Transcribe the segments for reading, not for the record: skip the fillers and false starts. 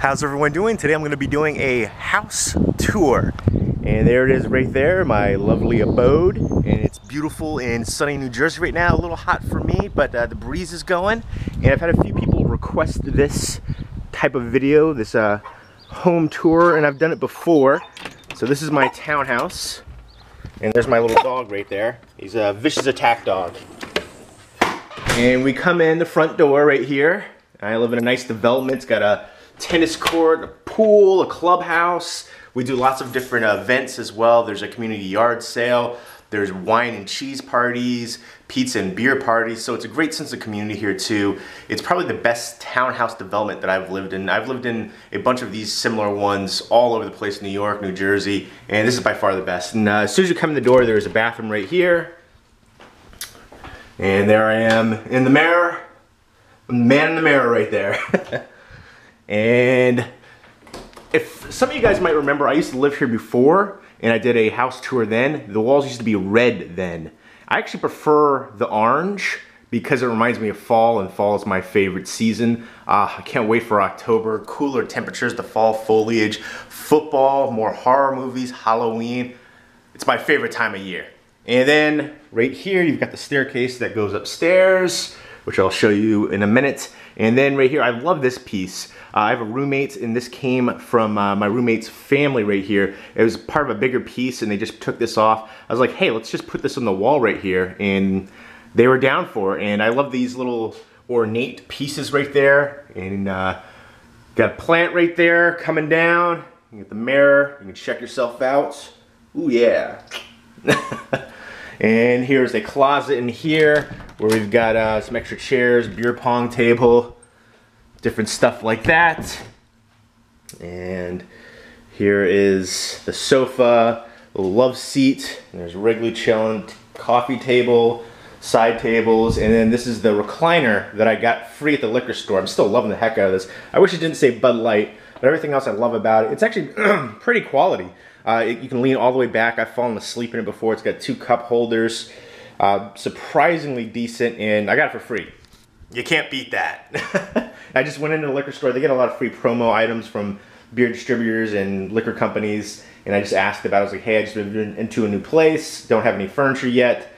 How's everyone doing? Today I'm going to be doing a house tour. And there it is right there, my lovely abode. And it's beautiful in sunny New Jersey right now. A little hot for me, but the breeze is going. And I've had a few people request this type of video, this home tour, and I've done it before. So this is my townhouse. And there's my little dog right there. He's a vicious attack dog. And we come in the front door right here. I live in a nice development. It's got a tennis court, a pool, a clubhouse. We do lots of different events as well. There's a community yard sale. There's wine and cheese parties, pizza and beer parties. So it's a great sense of community here too. It's probably the best townhouse development that I've lived in. I've lived in a bunch of these similar ones all over the place, New York, New Jersey, and this is by far the best. And as soon as you come in the door, there's a bathroom right here. And there I am in the mirror. I'm the man in the mirror right there. And if some of you guys might remember, I used to live here before and I did a house tour then. The walls used to be red then. I actually prefer the orange because it reminds me of fall, and fall is my favorite season. I can't wait for October. Cooler temperatures, the fall foliage, football, more horror movies, Halloween. It's my favorite time of year. And then right here, you've got the staircase that goes upstairs, which I'll show you in a minute. And then right here, I love this piece. I have a roommate, and this came from my roommate's family right here. It was part of a bigger piece, and they just took this off. I was like, hey, let's just put this on the wall right here. And they were down for it. And I love these little ornate pieces right there. And got a plant right there coming down. You get the mirror. You can check yourself out. Ooh, yeah. And here's a closet in here where we've got some extra chairs, beer pong table, different stuff like that. And here is the sofa, a love seat, and there's Wrigley chilling, coffee table, side tables, and then this is the recliner that I got free at the liquor store. I'm still loving the heck out of this. I wish it didn't say Bud Light, but everything else I love about it. It's actually pretty quality. You can lean all the way back. I've fallen asleep in it before. It's got 2 cup holders. Surprisingly decent, and I got it for free. You can't beat that. I just went into the liquor store. They get a lot of free promo items from beer distributors and liquor companies, and I just asked about it. I was like, hey, I just moved into a new place, don't have any furniture yet,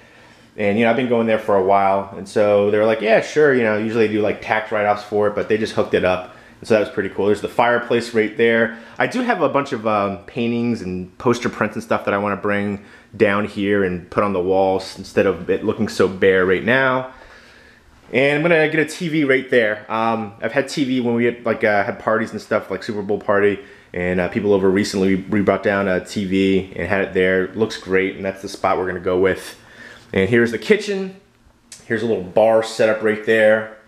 and you know, I've been going there for a while, and so they were like, yeah, sure, you know, usually they do like tax write-offs for it, but they just hooked it up. So that was pretty cool. There's the fireplace right there. I do have a bunch of paintings and poster prints and stuff that I want to bring down here and put on the walls instead of it looking so bare right now. And I'm gonna get a TV right there. I've had TV when we had, like, had parties and stuff, like Super Bowl party, and people over recently, we brought down a TV and had it there. It looks great, and that's the spot we're gonna go with. And here's the kitchen. Here's a little bar set up right there.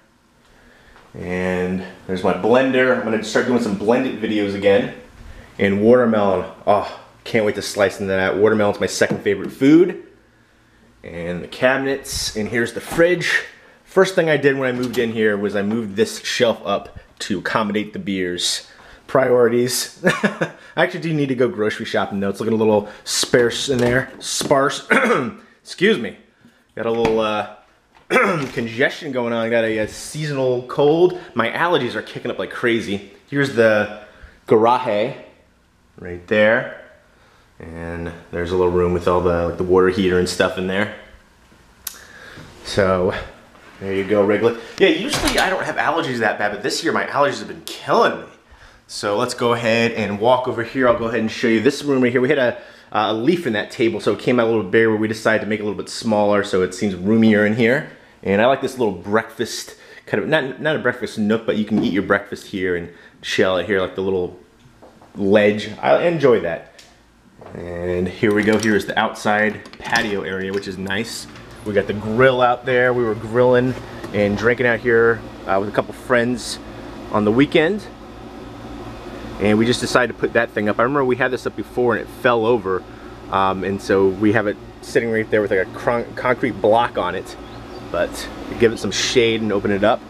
And there's my blender. I'm gonna start doing some blended videos again. And watermelon. Oh, can't wait to slice into that. Watermelon's my second favorite food. And the cabinets. And here's the fridge. First thing I did when I moved in here was I moved this shelf up to accommodate the beers. Priorities. I actually do need to go grocery shopping though. It's looking a little sparse in there. Sparse. Excuse me. Got a little congestion going on. I got a seasonal cold. My allergies are kicking up like crazy. Here's the garage right there, and there's a little room with all the like the water heater and stuff in there. So there you go, Wrigley. Yeah, usually I don't have allergies that bad, but this year my allergies have been killing me. So let's go ahead and walk over here. I'll go ahead and show you this room right here. We had a leaf in that table, so it came out a little bare, where we decided to make it a little bit smaller so it seems roomier in here. And I like this little breakfast, kind of, not a breakfast nook, but you can eat your breakfast here and chill out here, like the little ledge. I enjoy that. And here we go. Here is the outside patio area, which is nice. We got the grill out there. We were grilling and drinking out here with a couple friends on the weekend. And we just decided to put that thing up. I remember we had this up before and it fell over. And so we have it sitting right there with like a concrete block on it. But give it some shade and open it up.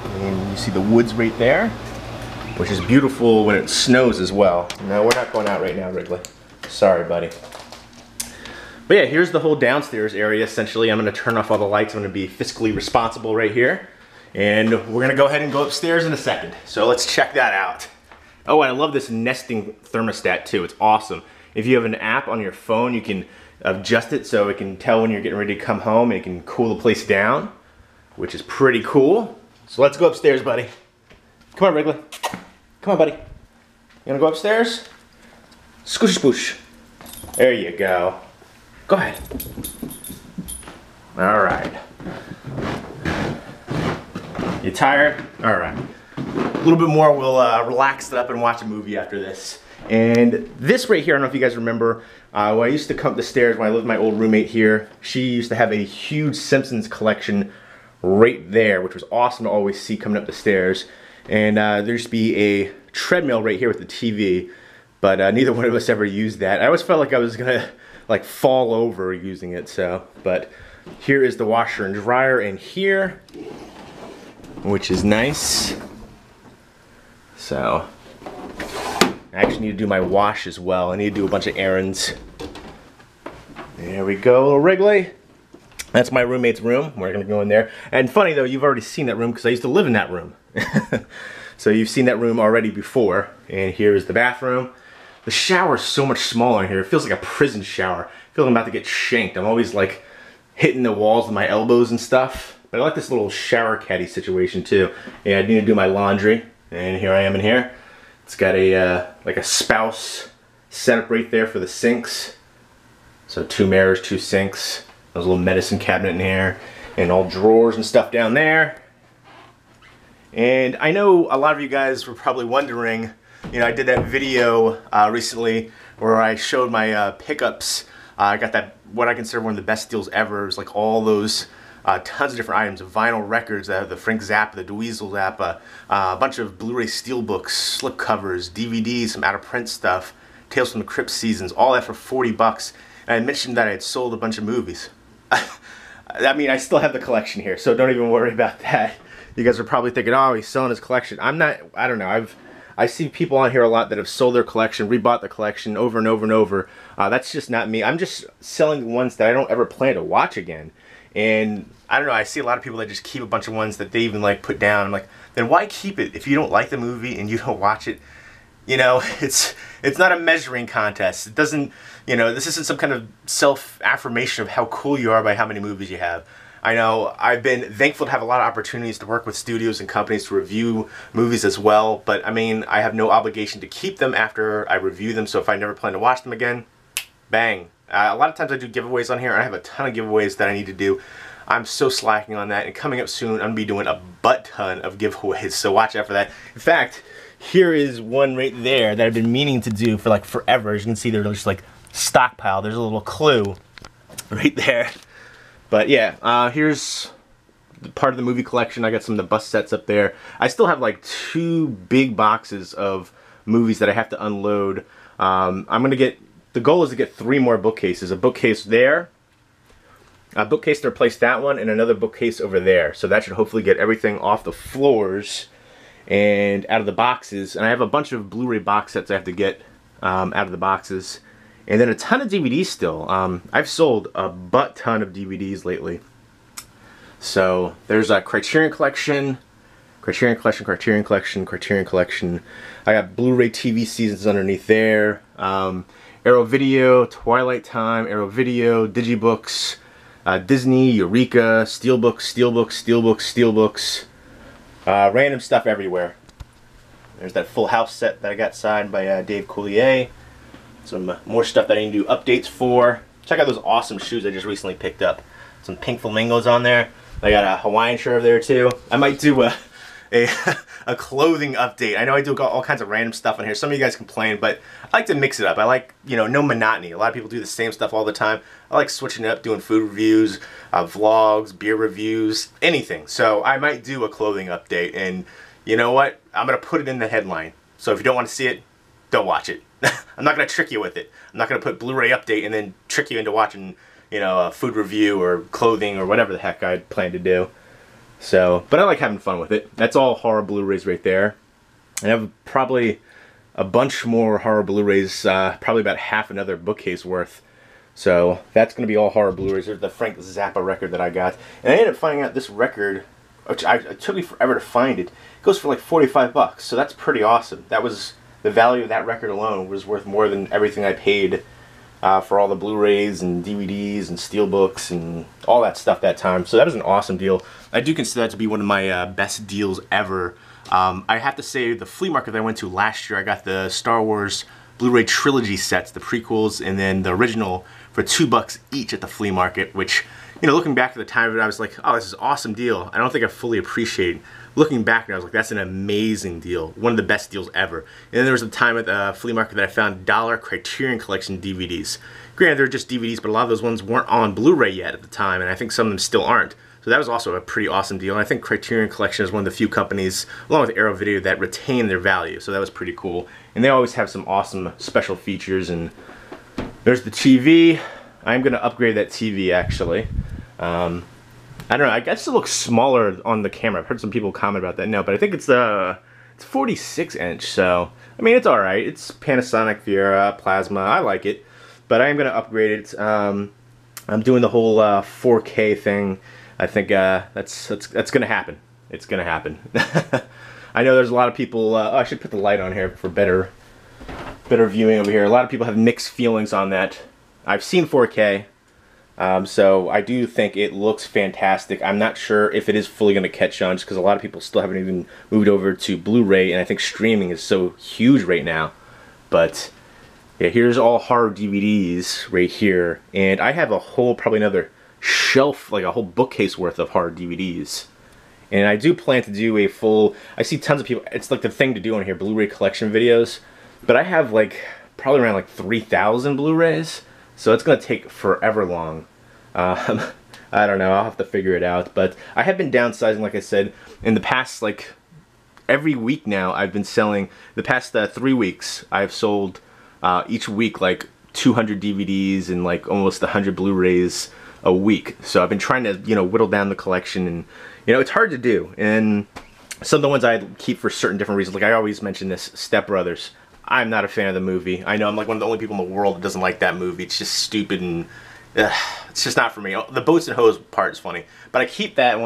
And you see the woods right there, which is beautiful when it snows as well. No, we're not going out right now, Wrigley. Sorry, buddy. But yeah, here's the whole downstairs area, essentially. I'm gonna turn off all the lights. I'm gonna be fiscally responsible right here. And we're gonna go ahead and go upstairs in a second. So let's check that out. Oh, and I love this nesting thermostat too. It's awesome. If you have an app on your phone, you can adjust it so it can tell when you're getting ready to come home and it can cool the place down, which is pretty cool. So let's go upstairs, buddy. Come on, Wrigley. Come on, buddy. You wanna go upstairs? Scoosh spoosh. There you go. Go ahead. All right. You tired? All right. A little bit more, we'll relax it up and watch a movie after this. And this right here, I don't know if you guys remember, when I used to come up the stairs when I lived with my old roommate here, she used to have a huge Simpsons collection right there, which was awesome to always see coming up the stairs. And there used to be a treadmill right here with the TV, but neither one of us ever used that. I always felt like I was gonna like fall over using it, so. But here is the washer and dryer in here, which is nice. So, I actually need to do my wash as well. I need to do a bunch of errands. There we go, little Wrigley. That's my roommate's room. We're gonna go in there. And funny though, you've already seen that room because I used to live in that room. So you've seen that room already before. And here's the bathroom. The shower is so much smaller in here. It feels like a prison shower. I feel like I'm about to get shanked. I'm always like hitting the walls with my elbows and stuff. But I like this little shower caddy situation too. Yeah, I need to do my laundry. And here I am in here. It's got a like a spouse setup right there for the sinks. So 2 mirrors, 2 sinks. There's a little medicine cabinet in here, and all drawers and stuff down there. And I know a lot of you guys were probably wondering, you know, I did that video recently where I showed my pickups. I got that, what I consider one of the best deals ever. It was like all those tons of different items, vinyl records, the Frank Zappa, the Dweezil Zappa, a bunch of Blu-ray steelbooks, slip covers, DVDs, some out-of-print stuff, Tales from the Crypt seasons, all that for 40 bucks. And I mentioned that I had sold a bunch of movies. I mean, I still have the collection here, so don't even worry about that. You guys are probably thinking, oh, he's selling his collection. I'm not, I don't know. I see people on here a lot that have sold their collection, rebought the collection over and over and over. That's just not me. I'm just selling the ones that I don't ever plan to watch again. And I don't know, I see a lot of people that just keep a bunch of ones that they even like put down. I'm like, then why keep it if you don't like the movie and you don't watch it? You know, it's not a measuring contest. It doesn't, you know, this isn't some kind of self-affirmation of how cool you are by how many movies you have. I know I've been thankful to have a lot of opportunities to work with studios and companies to review movies as well, but I mean, I have no obligation to keep them after I review them, so if I never plan to watch them again, bang. A lot of times I do giveaways on here, and I have a ton of giveaways that I need to do. I'm so slacking on that, and coming up soon, I'm going to be doing a butt ton of giveaways, so watch out for that. In fact, here is one right there that I've been meaning to do for like forever. As you can see, they're just like stockpiled. There's a little clue right there. But yeah, here's part of the movie collection. I got some of the bus sets up there. I still have like 2 big boxes of movies that I have to unload. I'm going to get, the goal is to get 3 more bookcases. A bookcase there, a bookcase to replace that one, and another bookcase over there. So that should hopefully get everything off the floors and out of the boxes. And I have a bunch of Blu-ray box sets I have to get out of the boxes. And then a ton of DVDs still. I've sold a butt ton of DVDs lately. So there's a Criterion Collection, Criterion Collection, Criterion Collection, Criterion Collection. I got Blu-ray TV seasons underneath there. Arrow Video, Twilight Time, Arrow Video, Digibooks, Disney, Eureka, Steelbooks, Steelbooks, Steelbooks, Steelbooks. Random stuff everywhere. There's that Full House set that I got signed by Dave Coulier. Some more stuff that I need to do updates for. Check out those awesome shoes I just recently picked up. Some pink flamingos on there. I got a Hawaiian shirt over there too. I might do a clothing update. I know I do all kinds of random stuff on here. Some of you guys complain, but I like to mix it up. I like, you know, no monotony. A lot of people do the same stuff all the time. I like switching it up, doing food reviews, vlogs, beer reviews, anything. So I might do a clothing update, and you know what? I'm going to put it in the headline. So if you don't want to see it, don't watch it. I'm not going to trick you with it. I'm not going to put Blu-ray update and then trick you into watching, you know, a food review or clothing or whatever the heck I plan to do. So, but I like having fun with it. That's all horror Blu-rays right there. I have probably a bunch more horror Blu-rays, probably about half another bookcase worth. So that's going to be all horror Blu-rays. There's the Frank Zappa record that I got. And I ended up finding out this record which it took me forever to find it. It goes for like 45 bucks, so that's pretty awesome. That was, the value of that record alone was worth more than everything I paid for all the Blu-rays and DVDs and steelbooks and all that stuff that time. So that was an awesome deal. I do consider that to be one of my best deals ever. I have to say, the flea market that I went to last year, I got the Star Wars Blu-ray trilogy sets, the prequels and then the original, for $2 each at the flea market, which, you know, looking back at the time of it, I was like, oh, this is an awesome deal. I don't think I fully appreciate. Looking back, I was like, that's an amazing deal. One of the best deals ever. And then there was a time at the flea market that I found dollar Criterion Collection DVDs. Granted, they're just DVDs, but a lot of those ones weren't on Blu-ray yet at the time, and I think some of them still aren't. So that was also a pretty awesome deal. And I think Criterion Collection is one of the few companies, along with Arrow Video, that retain their value. So that was pretty cool. And they always have some awesome special features. And there's the TV. I'm going to upgrade that TV, actually. I don't know, I guess it looks smaller on the camera. I've heard some people comment about that. No, but I think it's 46 inch, so I mean, it's alright. It's Panasonic Viera Plasma. I like it, but I am going to upgrade it. I'm doing the whole 4K thing. I think that's going to happen. It's going to happen. I know there's a lot of people, oh, I should put the light on here for better viewing over here. A lot of people have mixed feelings on that. I've seen 4K. So I do think it looks fantastic. I'm not sure if it is fully going to catch on, just because a lot of people still haven't even moved over to Blu-ray, and I think streaming is so huge right now. But yeah, here's all horror DVDs right here, and I have a whole, probably another shelf, like a whole bookcase worth of horror DVDs. And I do plan to do a full, I see tons of people, it's like the thing to do on here, Blu-ray collection videos, but I have like probably around like 3,000 Blu-rays. So it's going to take forever long. I don't know, I'll have to figure it out. But I have been downsizing, like I said, in the past, like, every week now I've been selling, the past 3 weeks, I've sold each week like 200 DVDs and like almost 100 Blu-rays a week. So I've been trying to, you know, whittle down the collection, and, you know, it's hard to do. And some of the ones I keep for certain different reasons, like I always mention this, Step Brothers. I'm not a fan of the movie. I know I'm like one of the only people in the world that doesn't like that movie. It's just stupid and it's just not for me. The boats and hose part is funny, but I keep that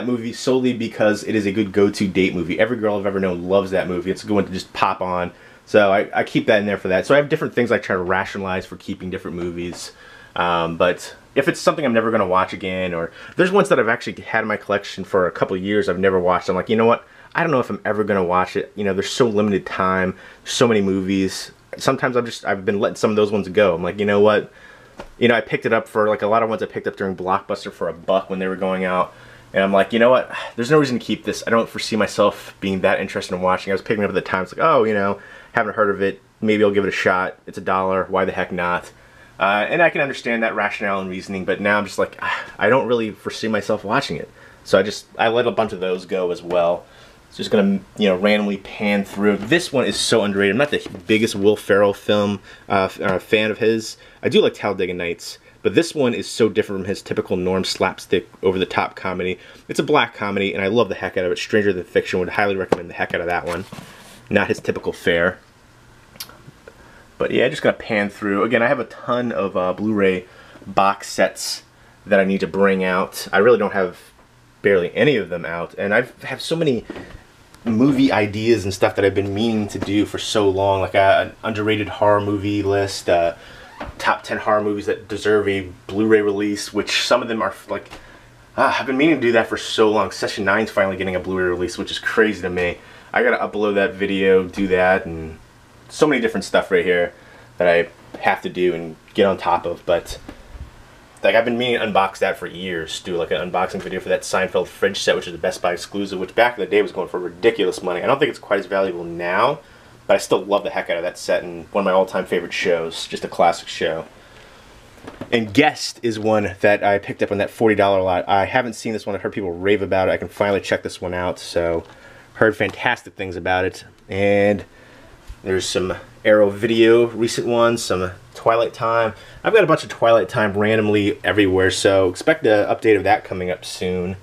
movie solely because it is a good go-to date movie. Every girl I've ever known loves that movie. It's a good one to just pop on. So I keep that in there for that. So I have different things I try to rationalize for keeping different movies. But if it's something I'm never going to watch again, or there's ones that I've actually had in my collection for a couple of years I've never watched, I'm like, you know what? I don't know if I'm ever going to watch it. You know, there's so limited time, so many movies. Sometimes I've been letting some of those ones go. I'm like, you know what? You know, I picked it up for, like, a lot of ones I picked up during Blockbuster for $1 when they were going out. And I'm like, you know what? There's no reason to keep this. I don't foresee myself being that interested in watching. I was picking it up at the time. It's like, oh, you know, haven't heard of it. Maybe I'll give it a shot. It's $1. Why the heck not? And I can understand that rationale and reasoning, but now I'm just like, I don't really foresee myself watching it. So I let a bunch of those go as well. Just gonna, you know, randomly pan through. This one is so underrated. I'm not the biggest Will Ferrell fan of his. I do like Talladega Nights, but this one is so different from his typical Norm slapstick, over-the-top comedy. It's a black comedy, and I love the heck out of it. Stranger Than Fiction, would highly recommend the heck out of that one. Not his typical fare. But yeah, just gonna pan through. Again, I have a ton of Blu-ray box sets that I need to bring out. I really don't have barely any of them out, and I have so many movie ideas and stuff that I've been meaning to do for so long, like an underrated horror movie list, top 10 horror movies that deserve a Blu-ray release, which some of them are like, I've been meaning to do that for so long. Session 9 is finally getting a Blu-ray release, which is crazy to me. I gotta upload that video, do that, and so many different stuff right here that I have to do and get on top of. But like, I've been meaning to unbox that for years, do like an unboxing video for that Seinfeld fridge set, which is a Best Buy exclusive, which back in the day was going for ridiculous money. I don't think it's quite as valuable now, but I still love the heck out of that set, and one of my all-time favorite shows, just a classic show. And Guest is one that I picked up on that $40 lot. I haven't seen this one. I've heard people rave about it. I can finally check this one out, so heard fantastic things about it. And there's some Arrow Video recent ones, some Twilight Time. I've got a bunch of Twilight Time randomly everywhere, so expect an update of that coming up soon.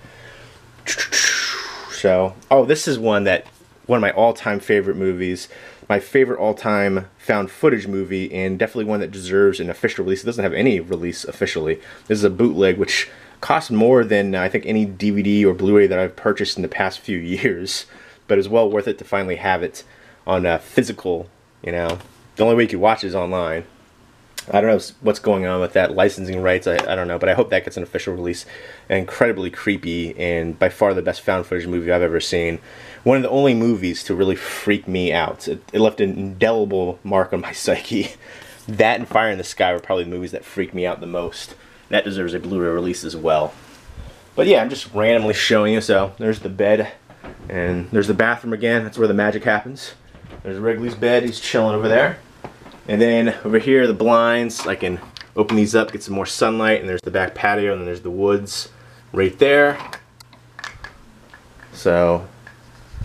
So, oh, this is one of my all-time favorite movies. My favorite all-time found footage movie, and definitely one that deserves an official release. It doesn't have any release officially. This is a bootleg, which cost more than I think any DVD or Blu-ray that I've purchased in the past few years, but it's well worth it to finally have it on physical, you know. The only way you can watch it is online. I don't know what's going on with that licensing rights, I don't know, but I hope that gets an official release. Incredibly creepy, and by far the best found footage movie I've ever seen. One of the only movies to really freak me out. It left an indelible mark on my psyche. That and Fire in the Sky were probably the movies that freaked me out the most. That deserves a Blu-ray release as well. But yeah, I'm just randomly showing you. So there's the bed, and there's the bathroom again. That's where the magic happens. There's Wrigley's bed. He's chilling over there. And then over here, the blinds. I can open these up, get some more sunlight, and there's the back patio, and then there's the woods right there. So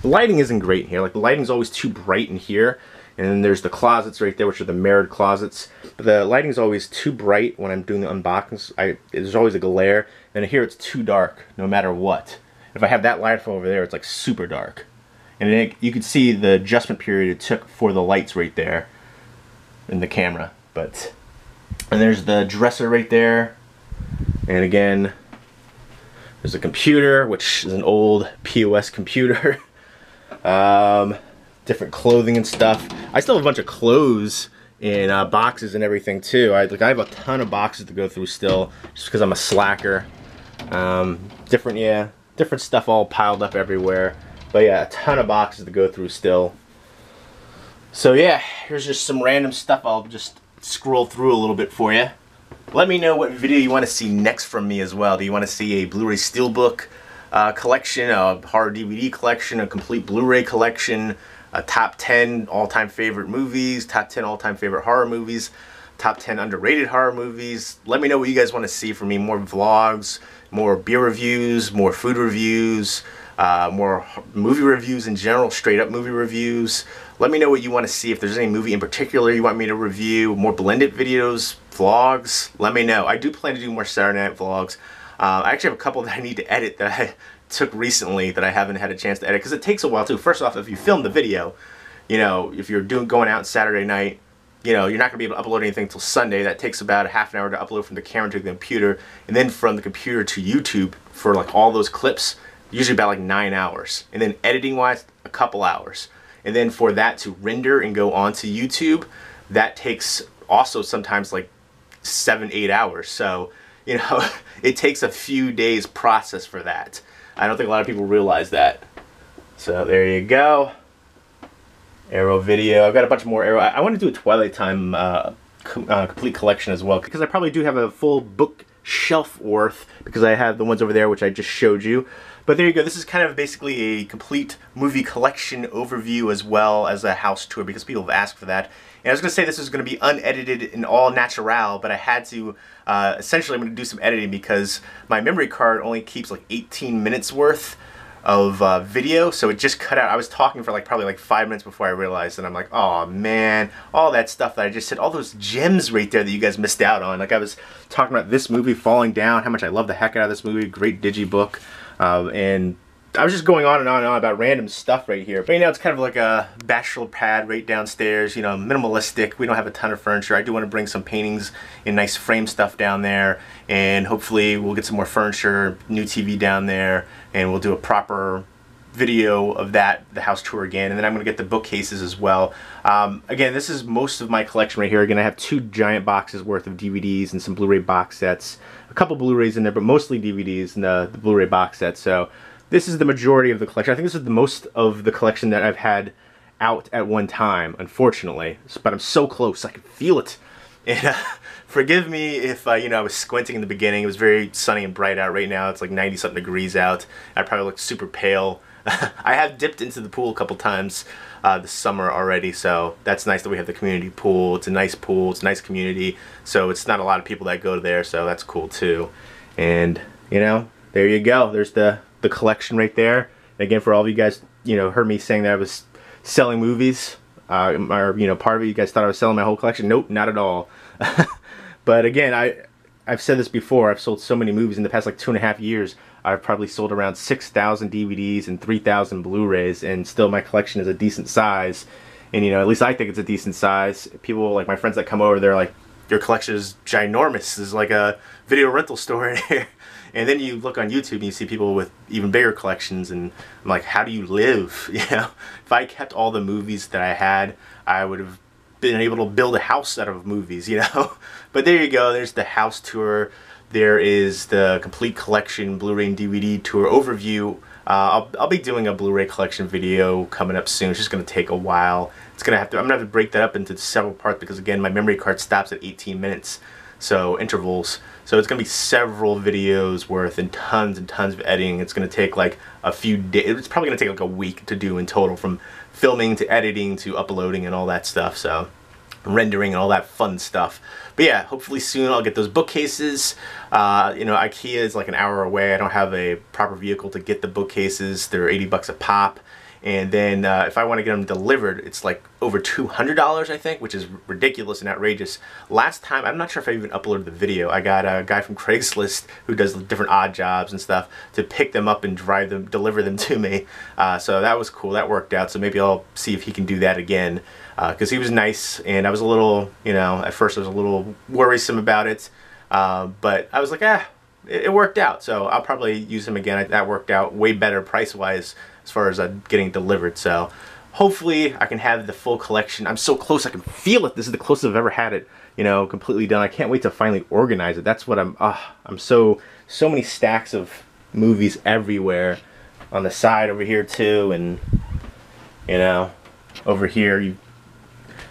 the lighting isn't great here. Like, the lighting's always too bright in here. And then there's the closets right there, which are the mirrored closets. But the lighting's always too bright when I'm doing the unboxings. There's always a glare. And here it's too dark, no matter what. If I have that light over there, it's like super dark. And then you can see the adjustment period it took for the lights right there in the camera. And there's the dresser right there. And again, there's a computer, which is an old POS computer. Different clothing and stuff. I still have a bunch of clothes in boxes and everything too. I have a ton of boxes to go through still, just because I'm a slacker. Different stuff all piled up everywhere. But yeah, a ton of boxes to go through still. So yeah, here's just some random stuff. I'll just scroll through a little bit for you. Let me know what video you want to see next from me as well. Do you want to see a Blu-ray Steelbook collection, a horror DVD collection, a complete Blu-ray collection, a top 10 all-time favorite movies, top 10 all-time favorite horror movies, top 10 underrated horror movies? Let me know what you guys want to see from me. More vlogs, more beer reviews, more food reviews, more movie reviews in general, straight up movie reviews. Let me know what you want to see. If there's any movie in particular you want me to review, more blended videos, vlogs, let me know. I do plan to do more Saturday night vlogs. I actually have a couple that I need to edit that I took recently that I haven't had a chance to edit, because it takes a while too. First off, if you film the video, you know, if you're going out Saturday night, you know, you're not going to be able to upload anything until Sunday. That takes about a half an hour to upload from the camera to the computer, and then from the computer to YouTube for like all those clips, usually about like 9 hours. And then editing wise, a couple hours. And then for that to render and go onto YouTube, that takes also sometimes like 7-8 hours. So, you know, it takes a few days process for that. I don't think a lot of people realize that. So there you go. Arrow video. I've got a bunch more Arrow. I want to do a Twilight Time complete collection as well, because I probably do have a full bookshelf worth, because I have the ones over there which I just showed you. But there you go. This is kind of basically a complete movie collection overview as well as a house tour, because people have asked for that. And I was going to say this is going to be unedited and all natural, but I had to, essentially I'm going to do some editing because my memory card only keeps like 18 minutes worth of video, so it just cut out. I was talking for like probably like 5 minutes before I realized, and I'm like, oh man, all that stuff that I just said, all those gems right there that you guys missed out on. Like, I was talking about this movie, Falling Down, how much I love the heck out of this movie, great digibook, and I was just going on and on and on about random stuff right here. But you know, it's kind of like a bachelor pad right downstairs, you know, minimalistic. We don't have a ton of furniture. I do want to bring some paintings and nice frame stuff down there, and hopefully we'll get some more furniture, new TV down there, and we'll do a proper video of that, the house tour again. And then I'm going to get the bookcases as well. Again, this is most of my collection right here. Again, I have 2 giant boxes worth of DVDs and some Blu-ray box sets. A couple Blu-rays in there, but mostly DVDs and the Blu-ray box set. So this is the majority of the collection. I think this is the most of the collection that I've had out at one time, unfortunately. But I'm so close, I can feel it. And forgive me if you know, I was squinting in the beginning. It was very sunny and bright out. Right now it's like 90-something degrees out. I probably look super pale. I have dipped into the pool a couple times this summer already, so that's nice that we have the community pool. It's a nice pool, it's a nice community, so it's not a lot of people that go there, so that's cool too. And you know, there you go. There's the collection right there. And again, for all of you guys, you know, heard me saying that I was selling movies, or you know, part of it, you guys thought I was selling my whole collection. Nope, not at all. But again, I've said this before, I've sold so many movies in the past like 2.5 years. I've probably sold around 6,000 DVDs and 3,000 Blu-rays, and still my collection is a decent size. And you know, at least I think it's a decent size. People, like my friends that come over, they're like, your collection is ginormous. This is like a video rental store in here. And then you look on YouTube and you see people with even bigger collections, and I'm like, how do you live? You know, if I kept all the movies that I had, I would have been able to build a house out of movies, you know. But there you go, there's the house tour. There is the complete collection Blu-ray and DVD tour overview. I'll be doing a Blu-ray collection video coming up soon. It's just going to take a while. I'm going to have to break that up into several parts because, again, my memory card stops at 18 minutes, so intervals. So it's going to be several videos worth and tons of editing. It's going to take like a few days. It's probably going to take like a week to do in total, from filming to editing to uploading and all that stuff. So rendering and all that fun stuff. But yeah, hopefully soon I'll get those bookcases. You know, IKEA is like an hour away. I don't have a proper vehicle to get the bookcases. They're 80 bucks a pop. And then if I want to get them delivered, it's like over $200, I think, which is ridiculous and outrageous. Last time, I'm not sure if I even uploaded the video, I got a guy from Craigslist who does different odd jobs and stuff to pick them up and deliver them to me. So that was cool. That worked out. So maybe I'll see if he can do that again, because he was nice. And I was a little, you know, at first I was a little worrisome about it. But I was like, it worked out. So I'll probably use him again. That worked out way better price-wise as far as getting delivered. So hopefully I can have the full collection. I'm so close, I can feel it. This is the closest I've ever had it, you know, completely done. I can't wait to finally organize it. That's what I'm so many stacks of movies everywhere on the side over here too, and you know, over here. I'm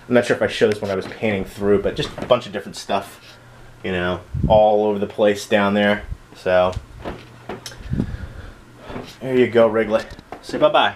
not sure if I showed this when I was panning through, but just a bunch of different stuff, you know, all over the place down there. So there you go, Wrigley. Say bye-bye.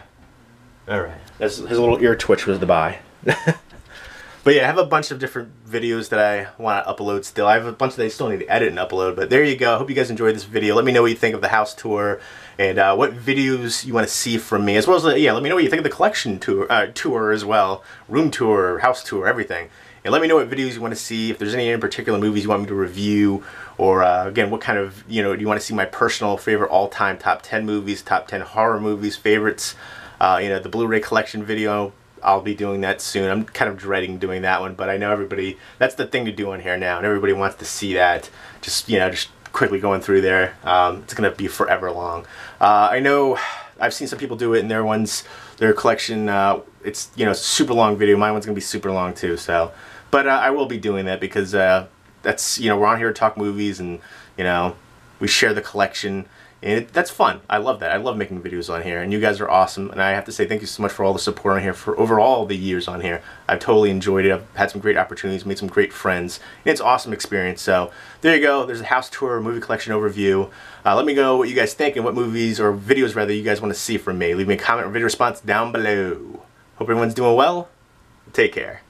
Alright. His little ear twitch was the bye. But yeah, I have a bunch of different videos that I want to upload still. I have a bunch that I still need to edit and upload, but there you go. I hope you guys enjoyed this video. Let me know what you think of the house tour and what videos you want to see from me, as well as, yeah, let me know what you think of the collection tour as well. Room tour, house tour, everything. And let me know what videos you want to see, if there's any in particular movies you want me to review, or again, what kind of, you know, do you want to see my personal favorite all-time top 10 movies, top 10 horror movies, favorites, you know, the Blu-ray collection video. I'll be doing that soon. I'm kind of dreading doing that one, but I know everybody, that's the thing to do on here now, and everybody wants to see that. Just, you know, just quickly going through there. It's going to be forever long. I know I've seen some people do it in their collection. It's, you know, super long video. My one's going to be super long too, so. But I will be doing that because that's, you know, we're on here to talk movies, and, you know, we share the collection, and that's fun. I love that. I love making videos on here, and you guys are awesome, and I have to say thank you so much for all the support on here for over all the years on here. I've totally enjoyed it. I've had some great opportunities, made some great friends, and it's an awesome experience. So there you go. There's a house tour, movie collection overview. Let me know what you guys think and what movies, or videos rather, you guys want to see from me. Leave me a comment or video response down below. Hope everyone's doing well. Take care.